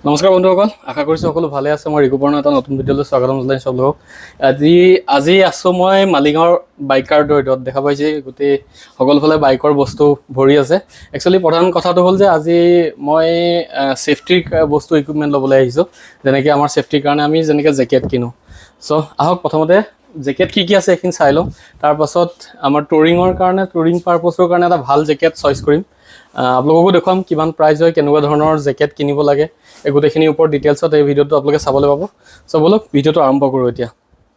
নমস্কাৰ বন্ধুসকল, আশা কৰিছোঁ সকলো ভালে আছে। মই ৰিকুপৰ্ণ এটা নতুন ভিডিঅ'লৈ স্বাগতম জনাইছোঁ সকলোক। আজি আছোঁ মই মালিগাঁৱৰ বাইকাৰ দৈদত। দেখা পাইছে গোটেই সকলোফালে বাইকৰ বস্তু ভৰি আছে। একচুৱেলি প্ৰধান কথাটো হ'ল যে আজি মই ছেফটিৰ বস্তু ইকুইপমেণ্ট ল'বলৈ আহিছোঁ। যেনেকৈ আমাৰ ছেফটিৰ কাৰণে আমি যেনেকৈ জেকেট কিনো। চ' আহক প্ৰথমতে জেকেট কি আছে এইখিনি চাই লওঁ। তাৰপাছত আমাৰ টুৰিঙৰ কাৰণে টুৰিং পাৰপছৰ কাৰণে এটা ভাল জেকেট চইচ কৰিম। আপোনালোককো দেখুৱাম কিমান প্ৰাইচ হয়, কেনেকুৱা ধৰণৰ জেকেট কিনিব লাগে, এই গোটেইখিনিৰ ওপৰত ডিটেইলছত এই ভিডিঅ'টো আপোনালোকে চাবলৈ পাব। চ' বলক ভিডিঅ'টো আৰম্ভ কৰোঁ এতিয়া।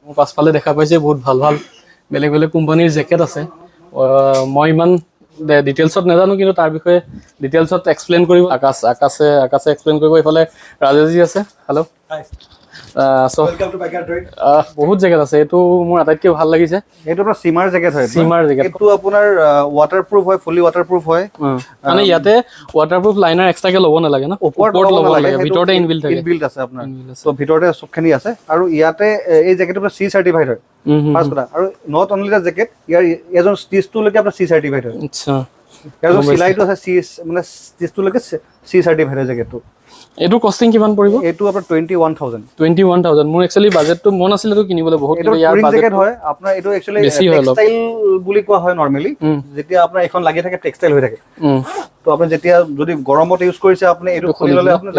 মোৰ পাছফালে দেখা পাইছে বহুত ভাল ভাল বেলেগ বেলেগ কোম্পানীৰ জেকেট আছে। মই ইমান ডিটেইলছত নাজানো, কিন্তু তাৰ বিষয়ে ডিটেইলছত এক্সপ্লেইন কৰিব আকাশে এক্সপ্লেইন কৰিব। এইফালে ৰাজেশজী আছে। হেল্ল'। বহুত জেকেট আছে। এইটো মোৰ আটাইতকৈ ভাল লাগিছে। এইটো আপোনাৰ চিমাৰ জেকেট হয়। চিমাৰ জেকেট এইটো আপোনাৰ ৱাটাৰপ্ৰুফ হয়, ফুলি ৱাটাৰপ্ৰুফ হয়। মানে ইয়াতে ৱাটাৰপ্ৰুফ লাইনাৰ এক্সট্ৰাকে ল'ব নালাগে ন, ওপৰত ল'ব নালাগে, ভিতৰতে ইনবিল্ট আছে আপোনাৰ। তো ভিতৰতে চবখিনি আছে। আৰু ইয়াতে এই জেকেটটো আপোনাৰ চি চাৰ্টিফাইড হয় ফাৰ্ষ্ট কথা। আৰু নট অনলি দ্য জেকেট, ইয়াৰ এজন ষ্টিচটোলৈকে আপোনাৰ চি চাৰ্টিফাইড হয়। আচ্ছা, ইয়াৰ চিলাইটো আছে চি, মানে ষ্টিচটোলৈকে চি চাৰ্টিফাইড হয় জেকেটটো। এইটো কষ্টিং কিমান পৰিব? এইটো আপোনাৰ 21,000। 21,000। মোৰ একচুৱেলি বাজেটটো মন আছিল এইটো কিনিবলৈ বহুত। এইটো টুৰিং জেকেট হয় আপোনাৰ। এইটো একচুৱেলি টেক্সটাইল বুলি কোৱা হয় নৰ্মেলি। যেতিয়া আপোনাৰ এখন লাগি থাকে টেক্সটাইল হৈ থাকে। তো আপুনি যেতিয়া যদি গৰমত ইউজ কৰিছে আপুনি এইটো খুলি ল'লে আপুনি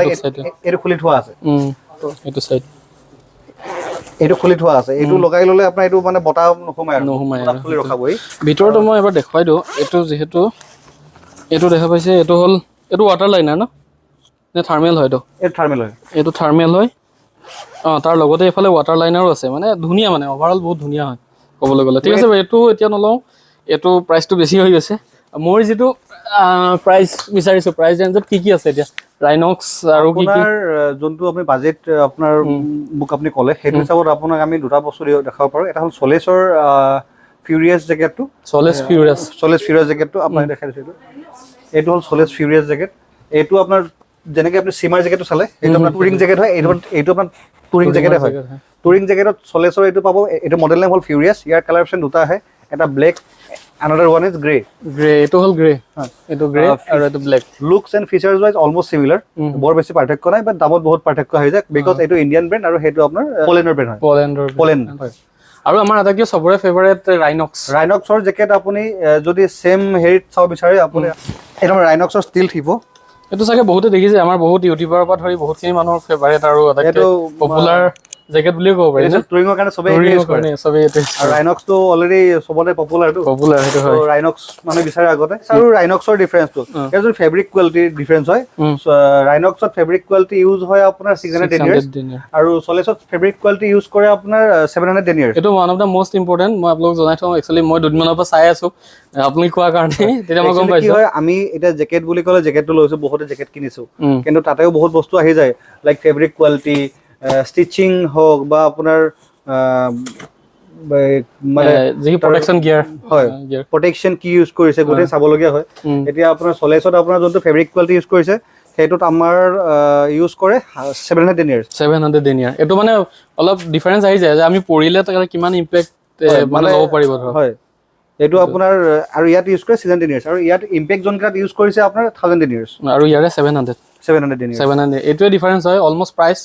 এইটো খুলি থোৱা আছে। এইটো চাইড এইটো খুলি থোৱা আছে। এইটো লগাই ল'লে আপোনাৰ এইটো মানে বতাহ নোসোমায় আৰু খুলি ৰখাবই। ভিতৰতো মই এবাৰ দেখুৱাই দিওঁ। এইটো যিহেতু এইটো দেখা পাইছে, এইটো হ'ল এইটো ৱাটাৰ লাইনাৰ ন নে থাৰ্মেল হয়? এইটো থাৰ্মেল হয়। এইটো থাৰ্মেল হয়। তাৰ লগতে এইফালে ৱাটাৰ লাইনাৰো আছে। মানে ধুনীয়া, মানে অভাৰঅল বহুত ধুনীয়া হয় ক'বলৈ গ'লে। ঠিক আছে, এইটো এতিয়া নলওঁ, এইটো প্ৰাইচটো বেছি হৈ গৈছে। মই যিটো প্ৰাইচ বিচাৰিছোঁ, প্ৰাইচ ৰেঞ্জত কি আছে এতিয়া ৰাইনক্স আৰু কি আপোনাৰ যোনটো আপুনি বাজেট আপোনাৰ মোক আপুনি ক'লে, সেইটো হিচাপত আপোনাক আমি দুটা বস্তু দেখাব পাৰোঁ। এটা হ'ল চলেছৰ ফিউৰিয়াছ জেকেটটো। চলেছ ফিউৰিয়াছ জেকেটটো আপোনাক দেখাই দিছোঁ। এইটো হ'ল চলেছ ফিউৰিয়াছ জেকেট। এইটো আপোনাৰ যেনেকৈ আপুনি চিমাৰ জেকেটটো চালে, এইটো আপোনাৰ টুৰিং জেকেট হয়। এইটো আপোনাৰ টুৰিং জেকেটে হয়। টুৰিং জেকেটত চলেছৰ এইটো পাব। এইটো মডেল নেম হ'ল ফিউৰিয়াছ। ইয়াৰ কালাৰ অপশ্যন দুটা আহে, এটা black, another one is grey. এইটো হ'ল গ্ৰে, এইটো গ্ৰে আৰু এইটো black. Looks and features wise almost similar. বৰ বেছি পাৰ্থক্য নাই, বাট দামত বহুত পাৰ্থক্য হৈ যায়। বিকজ এইটো ইণ্ডিয়ান ব্ৰেণ্ড আৰু সেইটো আপোনাৰ পলেণ্ডৰ ব্ৰেণ্ড হয়। পলেণ্ড হয়। আৰু আমাৰ আটাইতকৈ চবৰে ফেভাৰেট ৰাইনক্সৰ জেকেট। আপুনি যদি ছেম হেৰিত চাব বিচাৰে, আপুনি একদম ৰাইনক্সৰ ষ্টিল থিব। এইটো চাগে বহুতে দেখিছে, আমাৰ বহুত ইউটিউবাৰৰ পৰা ধৰি বহুতখিনি মানুহৰ ফেভাৰেট আৰু আটাইতকৈ পপুলাৰ জেকেট বুলিয়ে ক'ব পাৰি। টুৰিঙৰ কাৰণে চবেই ইউজ কৰে। আৰু ৰাইনক্সটো অলৰেডি চবতে পপুলাৰটো। সেইটো হয়। ৰাইনক্স মানুহে বিচাৰে আগতে। আৰু ৰাইনক্সৰ ডিফাৰেঞ্চটো ইয়াৰ যদি ফেব্ৰিক কোৱালিটিৰ ডিফাৰেঞ্চ হয়। ৰাইনক্সত ফেব্ৰিক কোৱালিটি ইউজ হয় আপোনাৰ 610 ইয়াৰ্ছ, আৰু চলেছত ফেব্ৰিক কোৱালিটি ইউজ কৰে আপোনাৰ 710 ইয়াৰ্ছ। এইটো one of the most important. মই আপোনালোক জনাই থওঁ, একচুৱেলি মই দুদিনমানৰ পৰা চাই আছোঁ আপুনি কোৱাৰ কাৰণে, তেতিয়া মই গম পাইছোঁ। কি হয়, আমি এতিয়া জেকেট বুলি ক'লে জেকেটটো লৈছোঁ, বহুতে জেকেট কিনিছোঁ, কিন্তু তাতেও বহুত বস্তু আহি যায়, লাইক ফেব্ৰিক কোৱালিটি, ষ্টিচিং হওক বা আপোনাৰ মানে যি প্ৰটেকশ্যন গিয়াৰ হয়, প্ৰটেকশ্যন কি ইউজ কৰিছে গোটেই চাবলগীয়া হয়। এতিয়া আপোনাৰ চলেছত আপোনাৰ যোনটো ফেব্ৰিক কোৱালিটি ইউজ কৰিছে, সেইটোত আমাৰ ইউজ কৰে 710 ইয়াৰ্ছ। 710 ইয়াৰ। এইটো মানে অলপ ডিফাৰেঞ্চ আহি যায় যে আমি পৰিলে তাকে কিমান ইম্পেক্ট মানে ল'ব পাৰিব ধৰক। হয়, এইটো আপোনাৰ আৰু ইয়াত ইউজ কৰে 710 ইয়াৰ্ছ, আৰু ইয়াত ইম্পেক্ট যোনকেইটাত ইউজ কৰিছে আপোনাৰ 1010 ইয়াৰ্ছ, আৰু ইয়াৰে 710 ইয়াৰ্ছ। এইটোৱে ডিফাৰেঞ্চ হয়। অলমষ্ট প্ৰাইচ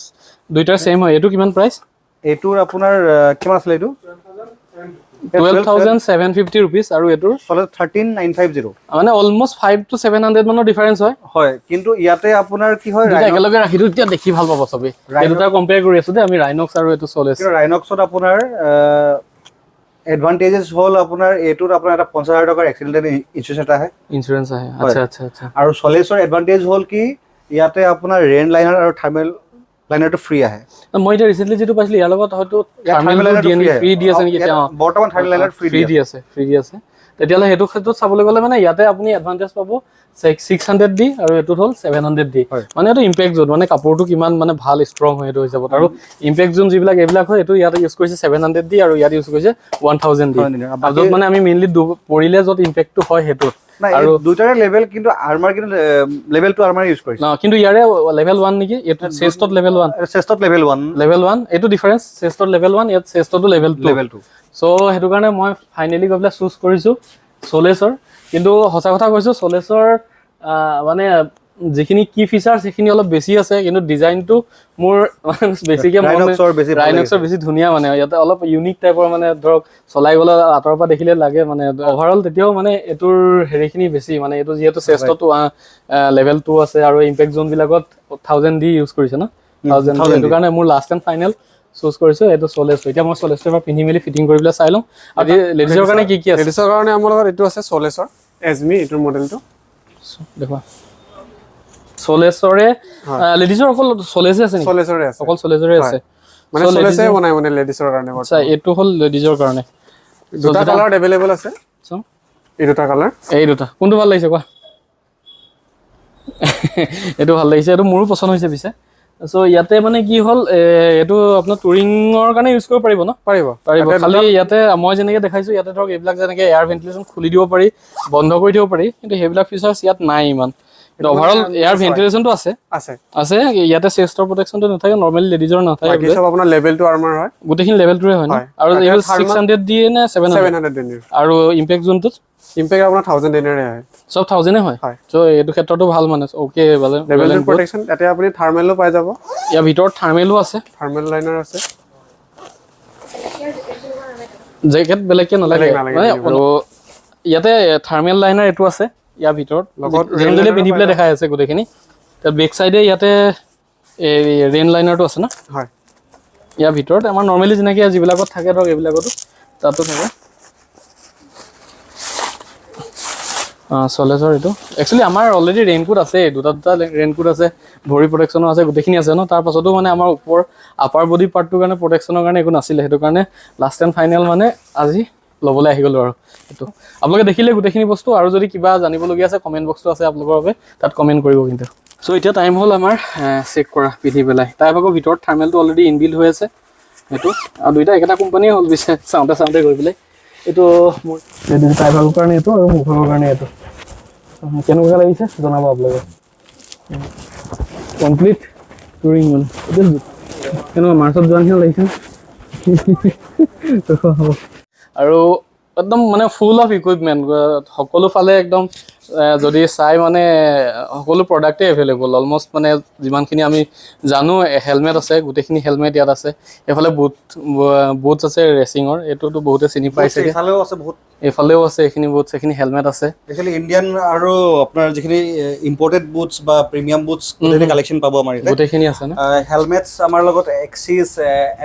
দুইটাৰ ছেইম হয়। এইটো কিমান প্ৰাইচ? এইটোৰ আপোনাৰ কিমান আছিলে? এইটো 12,750 ৰুপিজ, আৰু এইটোৰ 13,950। মানে অলমষ্ট 500 to 700 মানৰ ডিফাৰেঞ্চ হয়। হয়, কিন্তু ইয়াতে আপোনাৰ কি হয়, একেলগে ৰাখি দিওঁ, এতিয়া দেখি ভাল পাব চবেই। এই দুটা কম্পেয়াৰ কৰি আছোঁ যে আমি ৰাইনক্স আৰু এইটো চলেছ। ৰাইনক্সত আপোনাৰ এডভান্টেজেছ হ'ল আপোনাৰ এইটোত আপোনাৰ এটা 50,000 টকাৰ এক্সিডেণ্টেল ইঞ্চুৰেঞ্চ এটা আহে। ইঞ্চুৰেঞ্চ আহে। আচ্ছা আচ্ছা আচ্ছা। আৰু চলেছৰ এডভান্টেজ হ'ল কি, ইয়াতে আপোনাৰ ৰেইন লাইনাৰ আৰু থাৰ্মেল লাইনাৰটো ফ্ৰী আহে। মই এতিয়া ৰিচেণ্টলি যিটো পাইছিলোঁ, ইয়াৰ লগত হয়তো থাৰ্মেল ফ্ৰী দি আছে নেকি? বৰ্তমান থাৰ্মেল লাইনাৰ ফ্ৰী দি আছে। তেতিয়াহ'লে সেইটো ক্ষেত্ৰত চাবলৈ গ'লে মানে ইয়াতে আপুনি এডভান্টেজ পাব 600 দি, আৰু এইটোত হ'ল 700 দি। মানে এইটো ইম্পেক্ট জোন, মানে কাপোৰটো কিমান মানে ভাল ষ্ট্ৰং হয় এইটো হিচাপত। আৰু ইম্পেক্ট জোন যিবিলাক এইবিলাক হয়, এইটো ইয়াতে ইউজ কৰিছে 700 দি, আৰু ইয়াত ইউজ কৰিছে 1000 দি। য'ত মানে আমি মেইনলি পৰিলে য'ত ইম্পেক্টটো হয় সেইটোত। আৰু দুটাৰে লেভেল, কিন্তু আৰ্মাৰ কিন্তু লেভেল 2 আৰ্মাৰ ইউজ কৰিছে। কিন্তু ইয়াৰে লেভেল 1 নেকি? এইটো চেষ্টত লেভেল 1। লেভেল 1 এইটো ডিফাৰেঞ্চ। চেষ্টত লেভেল 1, ইয়াত চেষ্টতো লেভেল 2। চ' সেইটো কাৰণে মই ফাইনেলি গৈ পেলাই চুজ কৰিছোঁ চলেছৰ। কিন্তু সঁচা কথা কৈছোঁ, চলেছৰ মানে যিখিনি কি ফিচাৰ সেইখিনি অলপ বেছি আছে, কিন্তু ডিজাইনটো মোৰ বেছিকে ৰাইনক্সৰ বেছি ধুনীয়া মানে। ইয়াতে অলপ ইউনিক টাইপৰ মানে ধৰক চলাই গ'লে আঁতৰৰ পৰা দেখিলে লাগে মানে। অভাৰঅল তেতিয়াও মানে এইটোৰ হেৰিখিনি বেছি মানে, এইটো যিহেতু চেষ্টটো লেভেল 2 আছে আৰু ইম্পেক্ট জোনবিলাকত 1000 দি ইউজ কৰিছে ন, 1000 সেইটো কাৰণে মোৰ লাষ্ট এণ্ড ফাইনেল চুজ কৰিছো এইটো চলেছ। এতিয়া মই চলেছটো এবাৰ পিন্ধি মেলি ফিটিং কৰি পেলাই চাই লওঁ। আজি লেডিজৰ কাৰণে কি কি আছে? লেডিজৰ কাৰণে আমাৰ লগত এইটো আছে চলেছৰ এজমি, এইটোৰ মডেলটো দেখুৱা। চলেছৰে লেডিজৰ অকল চলেছে আছে নেকি? চলেছৰে আছে, অকল চলেছৰে আছে মানে চলেছে বনাই মানে লেডিজৰ কাৰণে। আচ্ছা, এইটো হ'ল লেডিজৰ কাৰণে। দুটা কালাৰ এভেইলেবল আছে। এই দুটা কালাৰ, এই দুটা কোনটো ভাল লাগিছে কোৱা? এইটো ভাল লাগিছে, এইটো মোৰো পচন্দ হৈছে পিছে। চ' ইয়াতে মানে কি হ'ল, এইটো আপোনাৰ টুৰিঙৰ কাৰণে ইউজ কৰিব পাৰিব ন? পাৰিব। খালি ইয়াতে মই যেনেকৈ দেখাইছোঁ, ইয়াতে ধৰক এইবিলাক যেনেকৈ এয়াৰ ভেণ্টিলেশ্যন খুলি দিব পাৰি, বন্ধ কৰি দিব পাৰি, কিন্তু সেইবিলাক ফিচাৰ্ছ ইয়াত নাই ইমান। কিন্তু অভাৰঅল এয়াৰ ভেণ্টিলেশ্যনটো আছে। ইয়াতে চেষ্টৰ প্ৰটেকশ্যনটো নাথাকে, নৰ্মেলি লেডিজৰ নাথাকে। বাকী চব আপোনাৰ লেভেল 2 আৰ্মাৰ হয়, গোটেইখিনি লেভেল 2 হয় ন? আৰু এইটো 600 দিয়ে নে 700 দিয়ে? আৰু ইম্পেক্ট জোনটোত ইম্পেক্ট আপোনাৰ 1000 দিনেৰে হয়, সব 1000 হয়। চ' এইটো ক্ষেত্ৰতো ভাল মানে। ওকে, মানে লেভেল 2 প্ৰটেকশ্যন। ইয়াতে আপুনি থাৰ্মেলো পাই যাব, ইয়াৰ ভিতৰত থাৰ্মেলো আছে, থাৰ্মেল লাইনাৰ আছে। জেকেট বেলেগকে নালাগে মানে। আৰু ইয়াতে থাৰ্মেল লাইনাৰ এইটো আছে ইয়াৰ ভিতৰত, যেনেদৰে পিন্ধি পেলাই দেখাই আছে গোটেইখিনি। তাৰ বেক চাইডে ইয়াতে এই ৰেইন লাইনাৰটো আছে ন? হয়। ইয়াৰ ভিতৰত আমাৰ নৰ্মেলি যেনেকৈ যিবিলাকত থাকে ধৰক এইবিলাকতো তাতো থাকে। চলেছৰ এইটো একচুৱেলি আমাৰ অলৰেডি ৰেইনকোট আছে, দুটা ৰেইনকোট আছে, ভৰি প্ৰটেকশ্যনো আছে, গোটেইখিনি আছে ন। তাৰ পাছতো মানে আমাৰ ওপৰ আপাৰ বডি পাৰ্টটোৰ কাৰণে প্ৰটেকশ্যনৰ কাৰণে একো নাছিলে, সেইটো কাৰণে লাষ্ট এণ্ড ফাইনেল মানে আজি ল'বলৈ আহি গ'লোঁ আৰু। এইটো আপোনালোকে দেখিলে গোটেইখিনি বস্তু। আৰু যদি কিবা জানিবলগীয়া আছে কমেণ্ট বক্সটো আছে আপোনালোকৰ বাবে, তাত কমেণ্ট কৰিব কিন্তু। চ' এতিয়া টাইম হ'ল আমাৰ চেক কৰা পিন্ধি পেলাই। তাৰ ভাগৰ ভিতৰত থাৰ্মেলটো অলৰেডি ইনবিল্ড হৈ আছে সেইটো, আৰু দুইটা একেটা কোম্পানীয়ে হ'ল পিছে চাওঁতে গৈ পেলাই। এইটো মোৰ তাই ভাগৰ কাৰণে এইটো, আৰু মোৰ ভাগৰ কাৰণে এইটো। কেনেকুৱা লাগিছে জনাব আপোনালোকে। কমপ্লিট টুৰিং মানে কেনেকুৱা মাৰ্চত যোৱা নিচিনা লাগিছে হ'ব। আৰু একদম মানে ফুল অফ ইকুইপমেণ্ট, সকলো ফালে একদম যদি চাই মানে সকলো প্ৰডাক্টেই এভেইলেবল অলমষ্ট। মানে যিমানখিনি আমি জানো, হেলমেট আছে, গোটেইখিনি হেলমেট ইয়াত আছে। এইফালে বুটছ আছে ৰেচিঙৰ, এইটোতো বহুতে চিনি পাইছে। এইফালেও আছে এইখিনি বুটছ, এইখিনি হেলমেট আছে। একচুৱেলি ইণ্ডিয়ান আৰু আপোনাৰ যিখিনি ইম্পৰ্টেড বুটছ বা প্ৰিমিয়াম বুটছ গোটেইখিনি কালেকশ্যন পাব আমাৰ ইয়াতে। গোটেইখিনি আছে ন? হেলমেটছ আমাৰ লগত এক্সিছ,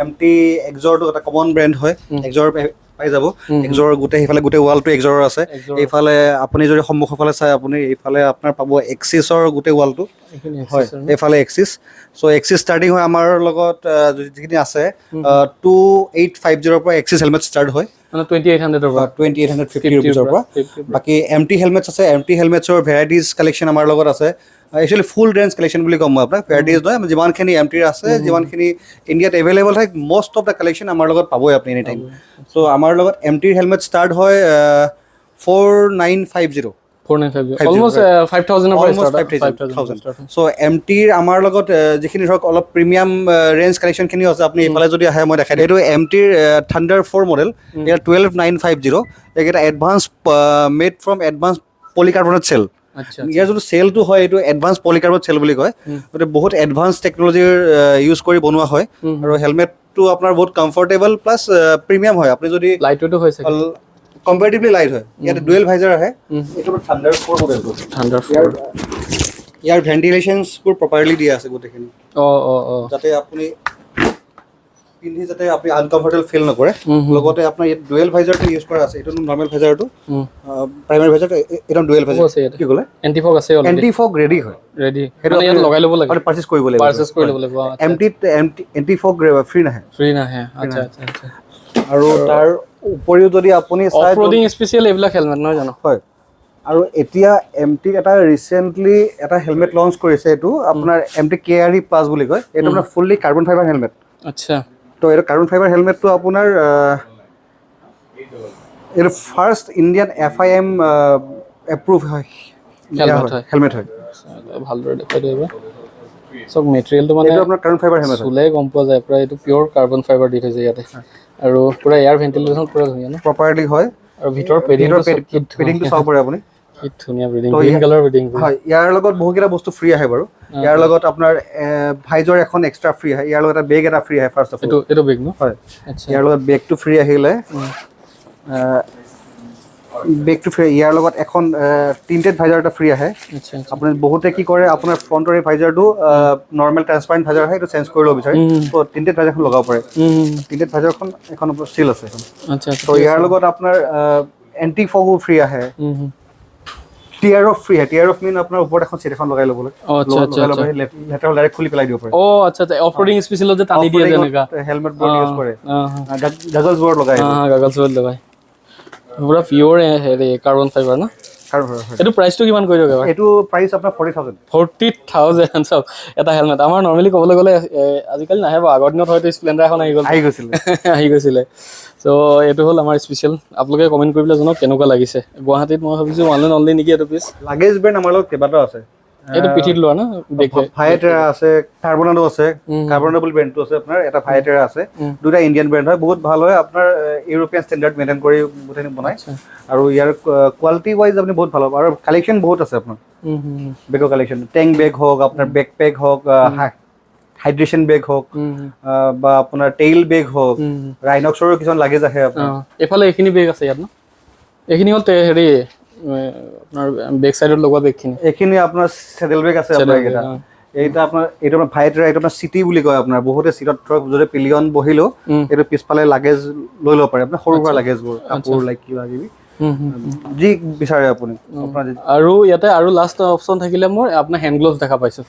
MT, এক্সৰটো এটা কমন ব্ৰেণ্ড হয়, এক্সৰ পাই যাব। এক্সৰ গোটেই সেইফালে গোটেই ৱালটো এক্সৰৰ আছে। এইফালে আপুনি যদি সন্মুখৰ ফালে চাই, আপুনি এইফালে আপোনাৰ পাব এক্সিছৰ গোটেই ৱালটো হয়, এইফালে এক্সিছ। চ' এক্সিছ ষ্টাৰ্টিং হয় আমাৰ লগত যিখিনি আছে 2850 পৰা এক্সিছ হেলমেট ষ্টাৰ্ট হয়, 2850 ৰুপিজৰ পৰা। বাকী MT হেলমেটছ আছে, MT হেলমেটছৰ ভেৰাইটিজ কালেকশ্যন আমাৰ লগত আছে। একচুৱেলি ফুল ৰেঞ্জ কালেকশ্যন বুলি ক'ম মই আপোনাক, ভেৰাইটিজ নহয়, যিমানখিনি MTৰ আছে, যিমানখিনি ইণ্ডিয়াত এভেইলেবল হয়, মষ্ট অফ দ্য কালেকশ্যন আমাৰ লগত পাবই আপুনি এনি টাইম। চ' আমাৰ লগত MTৰ হেলমেট ষ্টাৰ্ট হয় 4950। অলমষ্ট 5000 চ' MTৰ আমাৰ লগত যিখিনি ধৰক অলপ প্ৰিমিয়াম ৰেঞ্জ কালেকশ্যনখিনি আছে, আপুনি এইফালে যদি আহে মই দেখাই দিওঁ। এইটো MTৰ থাণ্ডাৰ 4 মডেল, ইয়াৰ 12950। এইকেইটা advance made from advance polycarbonate cell. ইয়াৰ যোনটো চেলটো হয়, এইটো এডভান্স পলিকাৰ্বনেট চেল বুলি কয়। গতিকে বহুত এডভান্স টেকনলজিৰ ইউজ কৰি বনোৱা হয়, আৰু হেলমেটটো আপোনাৰ বহুত কমফৰ্টেবল প্লাছ প্ৰিমিয়াম হয়। আপুনি যদি লাইটটো হৈছে কম্পেৰেটিভলি লাইট হয়, ইয়াতে ডুৱেল ভাইজাৰ আহে। এইটো থাণ্ডাৰ 4 মডেলটো, ইয়াৰ ভেণ্টিলেশ্যনছবোৰ প্ৰপাৰলি দিয়া আছে গোটেইখিনি, যাতে আপুনি পিন্ধি যাতে আপুনি আনকমফৰ্টেবল ফিল নকৰে। লগতে আপোনাৰ ইয়াত ডুৱেল ভাইজাৰটো ইউজ কৰা আছে, এইটো নৰ্মেল ভাইজাৰটো, প্ৰাইমাৰী ভাইজাৰটো একদম ডুৱেল ভাইজাৰ। কি ক'লে? এণ্টিফগ আছে, এণ্টিফগ ৰেডি হয়, সেইটো ইয়াত লগাই ল'ব লাগে, পাৰ্চেছ কৰিব লাগিব। এণ্টিফগ ফ্ৰী নাহে। আৰু তাৰ উপৰিও যদি আপুনি চাই অফ-ৰডিং স্পেচিয়েল এইবিলাক হেলমেট নহয় জানো? হয়। আৰু এতিয়া MT এটা ৰিচেণ্টলি এটা হেলমেট লঞ্চ কৰিছে, এইটো আপোনাৰ MT KRE Plus বুলি কয়। এইটো আপোনাৰ ফুল্লি কাৰ্বন ফাইবাৰ হেলমেট। আচ্ছা। তো এইটো কাৰ্বন ফাইবাৰ হেলমেটটো আপোনাৰ এইটো ফাৰ্ষ্ট ইণ্ডিয়ান FIM এপ্ৰুভ হয় হেলমেট হয়। ভালদৰে দেখুৱাই দিব চব মেটেৰিয়েলটো, মানে আপোনাৰ কাৰ্বন ফাইবাৰ হেলমেট চুলে গম পোৱা যায় প্ৰায় এইটো পিয়'ৰ কাৰ্বন ফাইবাৰ দি থৈছে ইয়াতে। আৰু পুৰা এয়াৰ ভেণ্টিলেশ্যন পুৰা ধুনীয়া ন, প্ৰপাৰলি হয়। আৰু ভিতৰৰ পেডিংটো চাব পাৰে আপুনি, কি ধুনীয়া ব্ৰিডিং গ্ৰীণ কালাৰ ব্ৰিডিং হয় ইয়াৰ লগত বহুকেইটা বস্তু ফ্ৰী আহে বাৰু ইয়াৰ লগত আপোনাৰ ভাইজৰ এখন এক্সট্ৰা ফ্ৰী আহে ইয়াৰ লগত এটা বেগ এটা ফ্ৰী আহে ফাৰ্ষ্ট অফ অল এইটো বেগ ন হয় ইয়াৰ লগত বেগটো ফ্ৰী আহিলে বেগটো ফ্ৰী ইয়াৰ লগত এখন টিণ্টেড ভাইজাৰ এটা ফ্ৰী আহে আপুনি বহুতে কি কৰে আপোনাৰ ফ্ৰণ্টৰ এই ভাইজাৰটো নৰ্মেল ট্ৰান্সপাৰেণ্ট ভাইজাৰ হয় এইটো চেঞ্জ কৰি ল'ব বিচাৰে তো টিণ্টেড ভাইজাৰখন লগাব পাৰে টিণ্টেড ভাইজাৰখন এখন ষ্টিল আছে তো ইয়াৰ লগত আপোনাৰ এণ্টি ফগো ফ্ৰী আহে টিয়াৰ অফ ফ্ৰী আহে টিয়াৰ অফ মিন আপোনাৰ ওপৰত এখন চিট এখন লগাই ল'বলৈ লেটাৰ ডাইৰেক্ট খুলি পেলাই দিব পাৰে আচ্ছা অফ ৰোডিং স্পেচিয়েলত যে টানি দিয়ে যেনেকা হেলমেট বোৰ্ড ইউজ কৰে গগলছ বোৰ্ড লগাই গগলছ বোৰ্ড লগাই পুৰা পিয়ৰ হেৰি কাৰ্বন ফাইবাৰ না এইটো প্ৰাইচটো কিমান কৰি দিয়ক এইটো প্ৰাইচ আপোনাৰ 40,000 চাওক এটা হেলমেট আমাৰ নৰ্মেলি ক'বলৈ গ'লে আজিকালি নাহে বাৰু আগৰ দিনত হয়তো স্প্লেণ্ডাৰ এখন আহি গৈছিলে চ' এইটো হ'ল আমাৰ স্পেচিয়েল আপোনালোকে কমেণ্ট কৰি পেলাই জনাওক কেনেকুৱা লাগিছে গুৱাহাটীত মই ভাবিছোঁ ওৱান এণ্ড অনলি নেকি এইটো পিচ লাগেজ ব্ৰেণ্ড আমাৰ লগত কেইবাটাও আছে এইটো পিঠিত লোৱা না ভাইটেৰা আছে কাৰ্বনাডো আছে কাৰ্বনাডো ব্ৰেণ্ডটো আছে আপোনাৰ এটা ভাইটেৰা আছে দুটা ইণ্ডিয়ান ব্ৰেণ্ড হয় বহুত ভাল হয় আপোনাৰ ইউৰোপিয়ান ষ্টেণ্ডাৰ্ড মেইনটেইন কৰি গোটেইখিনি বনায় আৰু ইয়াৰ কোৱালিটি ৱাইজ আপুনি বহুত ভাল হ'ব আৰু কালেকশ্যন বহুত আছে আপোনাৰ বেগৰ কালেকশ্যন টেংক বেগ হওক আপোনাৰ বেকপেক হওক হাইড্ৰেশ্যন বেগ হওক বা আপোনাৰ টেইল বেগ হওক ৰাইনক্সৰো কিছুমান লাগেজ আহে আপোনাৰ এইফালে এইখিনি বেগ আছে ইয়াত ন এইখিনি হ'ল হেৰি আপোনাৰ বেক চাইডত লগোৱা বেগখিনি এইখিনি আপোনাৰ চেডেল বেগ আছে আপোনাৰ এইকেইটা এইটা আপোনাৰ এইটো আপোনাৰ ভাইটেৰা এইটো আপোনাৰ চিটি বুলি কয় আপোনাৰ বহুতে চিটত ধৰক যদি পিলিয়ন বহিলেও এইটো পিছফালে লাগেজ লৈ ল'ব পাৰে আপোনাৰ সৰু সুৰা লাগেজবোৰ কাপোৰ লাইক কিবা কিবি যি বিচাৰে আপুনি আৰু ইয়াতে আৰু লাষ্ট অপশ্যন থাকিলে মোৰ আপোনাৰ হেণ্ড গ্লভছ দেখা পাইছোঁ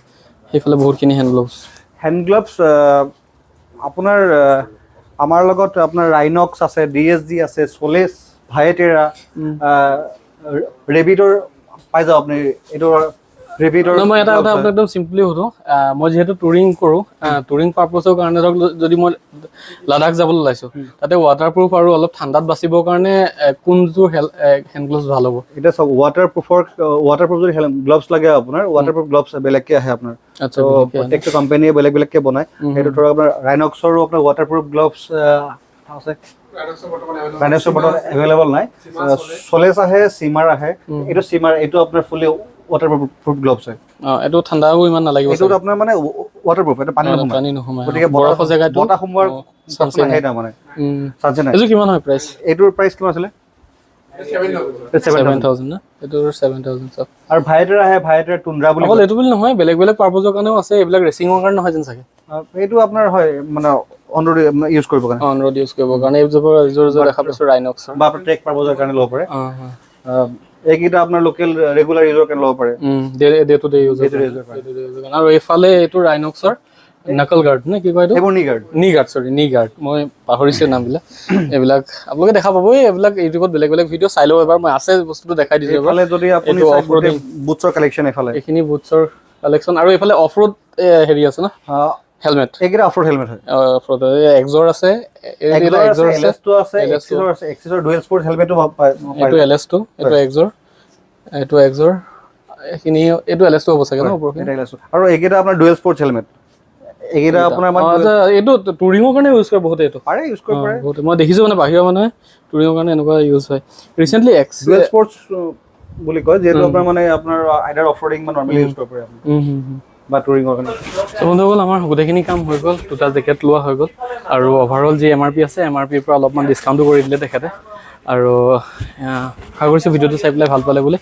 সেইফালে বহুতখিনি হেণ্ড গ্লভছ আপোনাৰ আমাৰ লগত আপোনাৰ ৰাইনক্স আছে DSG আছে চলেছ ভাইটেৰা ৰেবিটৰ পাই যাব আপুনি এইটো ৰেবিটৰ মই এটা কথা আপোনাক একদম চিম্পলি সুধোঁ মই যিহেতু টুৰিং কৰোঁ টুৰিং পাৰ্পছৰ কাৰণে ধৰক যদি মই লাডাখ যাবলৈ ওলাইছোঁ তাতে ৱাটাৰপ্ৰুফ আৰু অলপ ঠাণ্ডাত বাচিবৰ কাৰণে কোনযোৰ হেণ্ড গ্লভছ ভাল হ'ব এতিয়া চাওক ৱাটাৰপ্ৰুফ যদি গ্লভছ লাগে আপোনাৰ ৱাটাৰপ্ৰুফ গ্লভছ বেলেগকৈ আহে আপোনাৰ প্ৰত্যেকটো কোম্পানীয়ে বেলেগ বেলেগকৈ বনায় সেইটো ধৰক আপোনাৰ ৰাইনক্সৰো আপোনাৰ ৱাটাৰপ্ৰুফ গ্লভছ আছে ৰাইনক্সৰ বটল এভেইলেবল নাই চলেছ আহে চিমাৰ আহে এইটো চিমাৰ এইটো আপোনাৰ ফুলি ৱাটাৰপ্ৰুফ গ্লভছ হয় এইটো ঠাণ্ডাও ইমান নালাগিব এইটো আপোনাৰ মানে ৱাটাৰপ্ৰুফ এটা পানী নোসোমায় গতিকে বৰফৰ জেগাত বতাহ সোমোৱাৰ চান্স নাই তাৰমানে চান্স নাই এইটো কিমান হয় প্ৰাইচ এইটোৰ প্ৰাইচ কিমান আছিলে 7,000 না এইটোৰ 7,000 চাওক আৰু ভাইটেৰা আহে ভাইটেৰা টুন্ড্ৰা বুলি অকল এইটো বুলি নহয় বেলেগ বেলেগ পাৰ্পছৰ কাৰণেও আছে এইবিলাক ৰেচিঙৰ কাৰণে নহয় যেন চাগে এইটো আপোনাৰ হয় মানে অন ৰোড ইউজ কৰিবৰ কাৰণে অন ৰোড ইউজ কৰিবৰ কাৰণে এইযোৰ দেখা পাইছোঁ ৰাইনক্সৰ বা আপোনাৰ ট্ৰেক পাৰ্পছৰ কাৰণে ল'ব পাৰে এইকেইটা আপোনাৰ লোকেল ৰেগুলাৰ ইউজৰ কাৰণে ল'ব পাৰে ডে টু ডে ইউজৰ আৰু এইফালে এইটো ৰাইনক্সৰ নাকল গাৰ্ড নে কি কয় এইটো নি গাৰ্ড মই পাহৰিছোঁ নামবিলাক এইবিলাক আপোনালোকে দেখা পাবই এইবিলাক ইউটিউবত বেলেগ বেলেগ ভিডিঅ' চাই ল'ব এবাৰ মই আছে বস্তুটো দেখাই দিছোঁ এইফালে যদি আপুনি বুটছৰ কালেকশ্যন এইফালে এইখিনি বুটছৰ কালেকশ্যন আৰু এইফালে অফ ৰোড হেৰি আছে ন হেলমেট এইকেইটা অফ ৰোড হেলমেট হয় অফ ৰোড এক্সৰ আছে এক্সিছৰ ডুৱেল স্পৰ্ট হেলমেটো এইটো LS2 এইটো এক্সৰ এইখিনি এইটো LS2 হ'ব চাগে ন আৰু এইকেইটা আপোনাৰ ডুৱেল স্পৰ্ট হেলমেট এইকেইটা আপোনাৰ এইটো টুৰিঙৰ কাৰণে ইউজ কৰে বহুতে এইটো পাৰে ইউজ কৰিব পাৰে বহুতে মই দেখিছোঁ মানে বাহিৰৰ মানুহে টুৰিঙৰ কাৰণে এনেকুৱা ইউজ হয় ৰিচেণ্টলি ডুৱেল স্পৰ্টছ বুলি কয় যিহেতু আপোনাৰ মানে আপোনাৰ আইডাৰ অফ ৰোডিং বা নৰ্মেলি ইউজ কৰিব পাৰে বা টুৰিঙৰ কাৰণে বন্ধুসকল আমাৰ গোটেইখিনি কাম হৈ গ'ল দুটা জেকেট লোৱা হৈ গ'ল আৰু অভাৰঅল যি MRP আছে MRPৰ পৰা অলপমান ডিছকাউণ্টো কৰি দিলে তেখেতে আৰু আশা কৰিছোঁ ভিডিঅ'টো চাই পেলাই ভাল পালে বুলি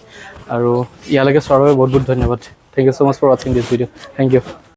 আৰু ইয়ালৈকে চোৱাৰ বাবে বহুত বহুত ধন্যবাদ thank you so' much for ৱাচিং দিছ ভিডিঅ' থেংক ইউ